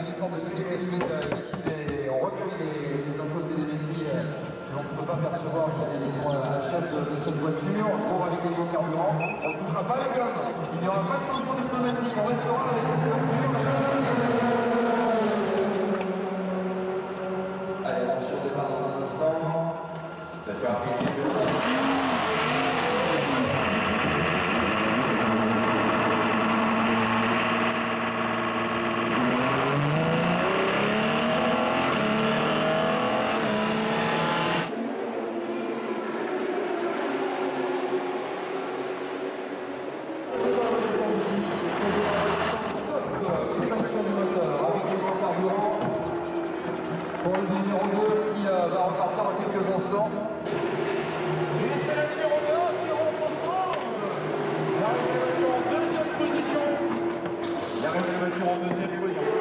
il semble que ici, on recueille les infos de télémétrie. On ne peut pas percevoir qu'il y a des livres à la chaîne de cette voiture. On trouve avec les bons carburants. On ne touchera pas la gomme. Il n'y aura pas de sanction de pneumatique. On restera avec cette voiture. Allez, attention, départ dans un instant. On va faire appliquer le pour le numéro 2 qui va repartir dans quelques instants. Et c'est le numéro 2 qui reprend l'arrivée de voiture en deuxième position. L'arrivée de voiture en deuxième position.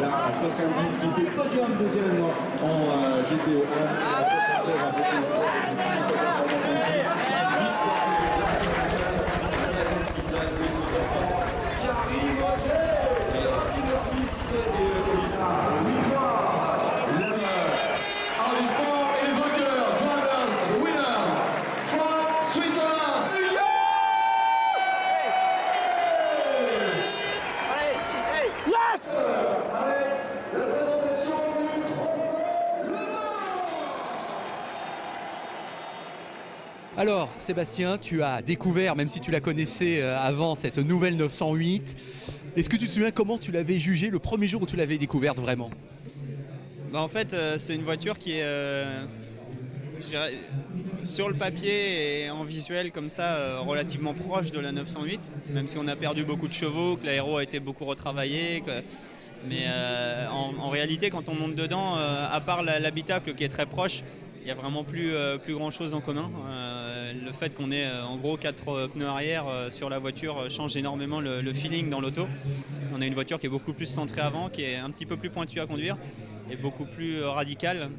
La 70 qui fait podium deuxième en GTO 1. Alors Sébastien, tu as découvert, même si tu la connaissais avant, cette nouvelle 908. Est-ce que tu te souviens comment tu l'avais jugée le premier jour où tu l'avais découverte vraiment? En fait, c'est une voiture qui est je dirais, sur le papier et en visuel comme ça relativement proche de la 908, même si on a perdu beaucoup de chevaux, que l'aéro a été beaucoup retravaillé. Mais en réalité, quand on monte dedans, à part l'habitacle qui est très proche, il n'y a vraiment plus grand chose en commun. Le fait qu'on ait en gros 4 pneus arrière sur la voiture change énormément le feeling dans l'auto. On a une voiture qui est beaucoup plus centrée avant, qui est un petit peu plus pointue à conduire et beaucoup plus radicale,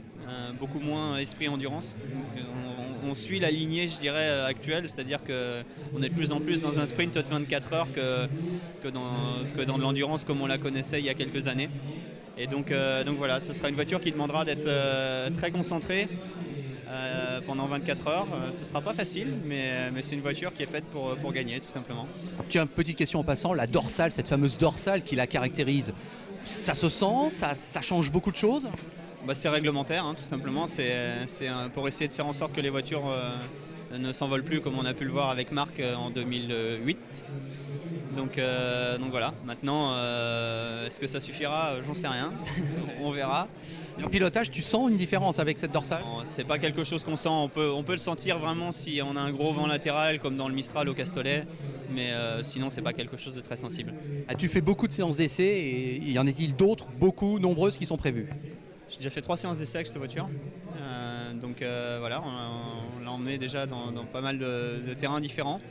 beaucoup moins esprit endurance. Donc, on suit la lignée, je dirais, actuelle, c'est-à-dire qu'on est de plus en plus dans un sprint de 24 heures que dans de l'endurance comme on la connaissait il y a quelques années. Et donc voilà, ce sera une voiture qui demandera d'être très concentrée pendant 24 heures. Ce ne sera pas facile, mais c'est une voiture qui est faite pour gagner, tout simplement. Tiens, petite question en passant, la dorsale, cette fameuse dorsale qui la caractérise, Ça se sent, ça change beaucoup de choses. Bah, c'est réglementaire, hein, tout simplement. C'est pour essayer de faire en sorte que les voitures ne s'envolent plus comme on a pu le voir avec Marc en 2008. Donc voilà, maintenant, est-ce que ça suffira? J'en sais rien, on verra. Et en pilotage, tu sens une différence avec cette dorsale? C'est pas quelque chose qu'on sent, on peut le sentir vraiment si on a un gros vent latéral comme dans le Mistral au Castellet, mais sinon c'est pas quelque chose de très sensible. Tu fais beaucoup de séances d'essai et y en a-t-il d'autres, beaucoup, nombreuses qui sont prévues? J'ai déjà fait 3 séances d'essai avec cette voiture, voilà, on l'a emmenée déjà dans pas mal de terrains différents.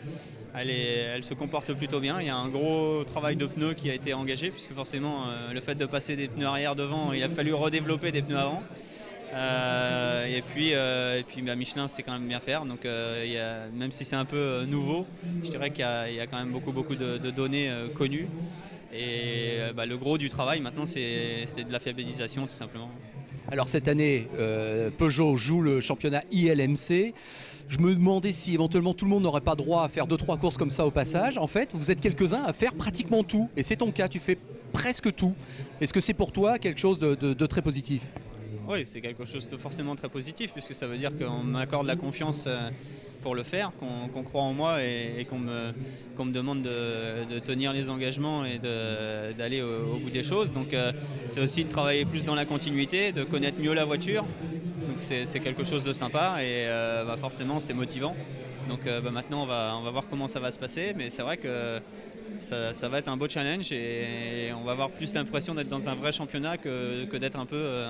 Elle se comporte plutôt bien. Il y a un gros travail de pneus qui a été engagé, puisque forcément le fait de passer des pneus arrière devant, il a fallu redévelopper des pneus avant. Et puis Michelin sait quand même bien faire, donc même si c'est un peu nouveau, je dirais qu'il y a quand même beaucoup de données connues. Et le gros du travail maintenant c'est de la fiabilisation tout simplement. Alors cette année, Peugeot joue le championnat ILMC. Je me demandais si éventuellement tout le monde n'aurait pas droit à faire 2-3 courses comme ça au passage. En fait, vous êtes quelques-uns à faire pratiquement tout. Et c'est ton cas, tu fais presque tout. Est-ce que c'est pour toi quelque chose de très positif? Oui, c'est quelque chose de forcément très positif, puisque ça veut dire qu'on m'accorde la confiance pour le faire, qu'on croit en moi et qu'on me demande de tenir les engagements et d'aller au bout des choses. Donc c'est aussi de travailler plus dans la continuité, de connaître mieux la voiture. Donc c'est quelque chose de sympa et forcément c'est motivant. Donc maintenant on va voir comment ça va se passer, mais c'est vrai que ça va être un beau challenge et on va avoir plus l'impression d'être dans un vrai championnat que d'être un peu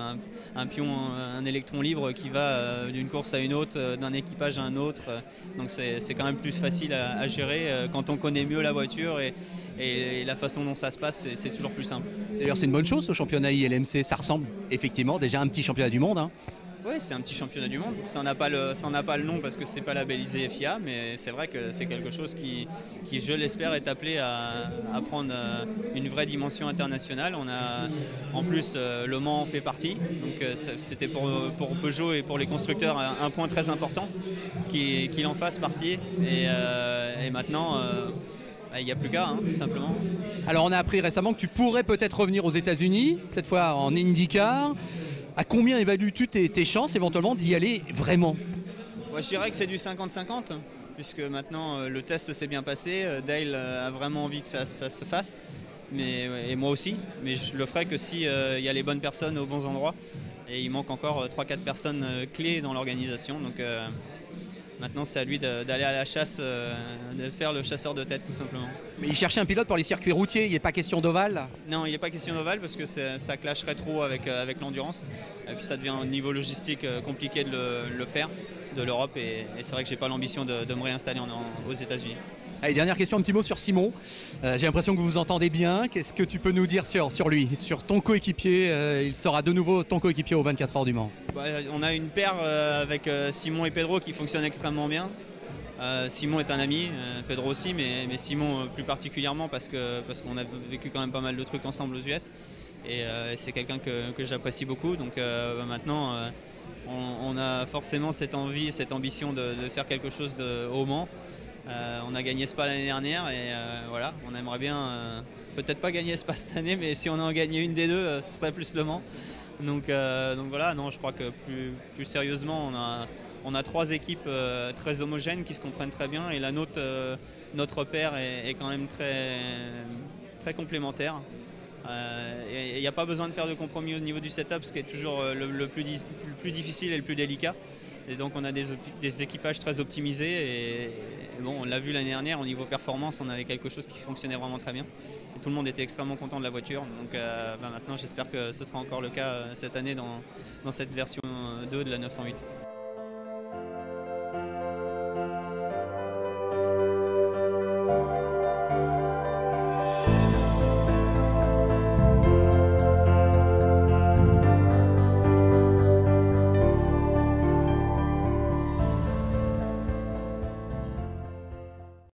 un pion, un électron libre qui va d'une course à une autre, d'un équipage à un autre. Donc c'est quand même plus facile à gérer quand on connaît mieux la voiture et la façon dont ça se passe, c'est toujours plus simple. D'ailleurs c'est une bonne chose ce championnat ILMC, ça ressemble effectivement déjà à un petit championnat du monde, hein. Oui, c'est un petit championnat du monde. Ça n'a pas le nom parce que c'est pas labellisé FIA, mais c'est vrai que c'est quelque chose qui je l'espère, est appelé à prendre une vraie dimension internationale. On a en plus Le Mans en fait partie, donc c'était pour Peugeot et pour les constructeurs un point très important qu'il en fasse partie. Et maintenant, il n'y a plus qu'à, hein, tout simplement. Alors on a appris récemment que tu pourrais peut-être revenir aux États-Unis, cette fois en IndyCar. À combien évalues-tu tes chances éventuellement d'y aller vraiment? Je dirais que c'est du 50-50, puisque maintenant le test s'est bien passé. Dale a vraiment envie que ça se fasse, et moi aussi. Mais je le ferai que si y a les bonnes personnes aux bons endroits. Et il manque encore 3-4 personnes clés dans l'organisation. Donc maintenant c'est à lui d'aller à la chasse, de faire le chasseur de tête tout simplement. Mais il cherchait un pilote pour les circuits routiers, il n'est pas question d'ovale? Non, il n'est pas question d'ovale parce que ça clasherait trop avec l'endurance. Et puis ça devient au niveau logistique compliqué de le faire, de l'Europe. Et c'est vrai que je n'ai pas l'ambition de me réinstaller aux États-Unis. Allez, dernière question, un petit mot sur Simon. J'ai l'impression que vous vous entendez bien. Qu'est-ce que tu peux nous dire sur lui, sur ton coéquipier? Il sera de nouveau ton coéquipier aux 24 heures du Mans. On a une paire avec Simon et Pedro qui fonctionne extrêmement bien. Simon est un ami, Pedro aussi, mais Simon plus particulièrement parce qu'on a vécu quand même pas mal de trucs ensemble aux US. Et c'est quelqu'un que j'apprécie beaucoup. Donc maintenant, on a forcément cette envie, cette ambition de faire quelque chose au Mans. On a gagné Spa l'année dernière et voilà, on aimerait bien peut-être pas gagner Spa cette année, mais si on en gagnait une des deux, ce serait plus Le Mans. Donc voilà, non, je crois que plus sérieusement, on a 3 équipes très homogènes qui se comprennent très bien et la notre paire est quand même très complémentaire. Il n'y a pas besoin de faire de compromis au niveau du setup, ce qui est toujours le plus difficile et le plus délicat. Et donc on a des équipages très optimisés et bon, on l'a vu l'année dernière au niveau performance, on avait quelque chose qui fonctionnait vraiment très bien. Et tout le monde était extrêmement content de la voiture. Donc maintenant j'espère que ce sera encore le cas cette année dans cette version 2 de la 908.